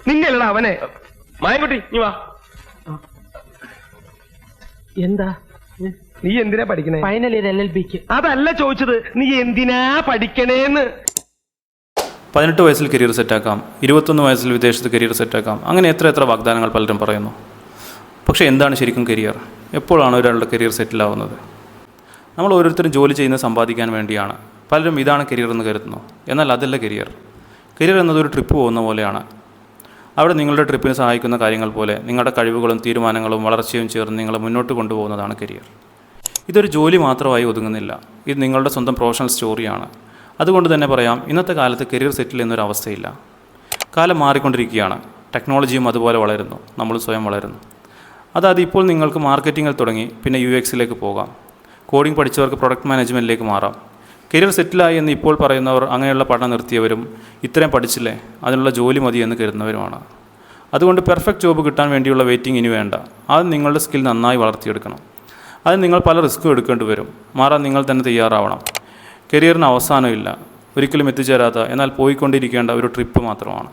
നിന്നെയല്ലടാ അവനെ. മായൻകുട്ടി നീ വാ. എന്താ നീ എന്തിനാ പഠിക്കണേ? ഫൈനൽ ഇയർ LLBക്ക്. അതല്ല ചോദിച്ചത്, നീ എന്തിനാ പഠിക്കണേന്ന്. 18 വയസ്സിൽ കരിയർ സെറ്റാക്കാം, 21 വയസ്സിൽ വിദേശത്ത് കരിയർ സെറ്റാക്കാം, അങ്ങനെ എത്ര വാഗ്ദാനങ്ങൾ പലരും പറയുന്നു. പക്ഷേ എന്താണ് ശരിക്കും കരിയർ? എപ്പോഴാണ് ഒരാളുടെ കരിയർ സെറ്റിലാവുന്നത്? നമ്മൾ ഓരോരുത്തരും ജോലി ചെയ്യുന്നത് സമ്പാദിക്കാൻ വേണ്ടിയാണ്. പലരും ഇതാണ് കരിയർ എന്ന് കരുതുന്നു. എന്നാൽ അതല്ല കരിയർ. കരിയർ എന്നതൊരു ട്രിപ്പ് പോകുന്ന പോലെയാണ്. അവിടെ നിങ്ങളുടെ ട്രിപ്പിന് സഹായിക്കുന്ന കാര്യങ്ങൾ പോലെ നിങ്ങളുടെ കഴിവുകളും തീരുമാനങ്ങളും വളർച്ചയും ചേർന്ന് നിങ്ങളെ മുന്നോട്ട് കൊണ്ടുപോകുന്നതാണ് കരിയർ. ഇതൊരു ജോലി മാത്രമായി ഒതുങ്ങുന്നില്ല. ഇത് നിങ്ങളുടെ സ്വന്തം പ്രൊഫഷണൽ സ്റ്റോറിയാണ്. അതുകൊണ്ട് തന്നെ പറയാം, ഇന്നത്തെ കാലത്ത് കരിയർ സെറ്റിൽ എന്നൊരു അവസ്ഥയില്ല. കാലം മാറിക്കൊണ്ടിരിക്കുകയാണ്. ടെക്നോളജിയും അതുപോലെ വളരുന്നു, നമ്മൾ സ്വയം വളരുന്നു. അതായത് ഇപ്പോൾ നിങ്ങൾക്ക് മാർക്കറ്റിങ്ങിൽ തുടങ്ങി പിന്നെ UXലേക്ക് പോകാം. കോഡിംഗ് പഠിച്ചവർക്ക് പ്രൊഡക്റ്റ് മാനേജ്മെൻറ്റിലേക്ക് മാറാം. കരിയർ സെറ്റിലായി എന്ന് ഇപ്പോൾ പറയുന്നവർ അങ്ങനെയുള്ള പഠനം നിർത്തിയവരും ഇത്രയും പഠിച്ചില്ലേ അതിനുള്ള ജോലി മതി എന്ന് കരുതുന്നവരുമാണ്. അതുകൊണ്ട് പെർഫെക്റ്റ് ജോബ് കിട്ടാൻ വേണ്ടിയുള്ള വെയിറ്റിംഗ് ഇനി വേണ്ട. അത് നിങ്ങളുടെ സ്കിൽ നന്നായി വളർത്തിയെടുക്കണം. അത് നിങ്ങൾ പല റിസ്ക്കും എടുക്കേണ്ടി വരും. മാറാൻ നിങ്ങൾ തന്നെ തയ്യാറാവണം. കരിയറിന് അവസാനമില്ല. ഒരിക്കലും എത്തിച്ചേരാത്ത എന്നാൽ പോയിക്കൊണ്ടിരിക്കേണ്ട ഒരു ട്രിപ്പ് മാത്രമാണ്.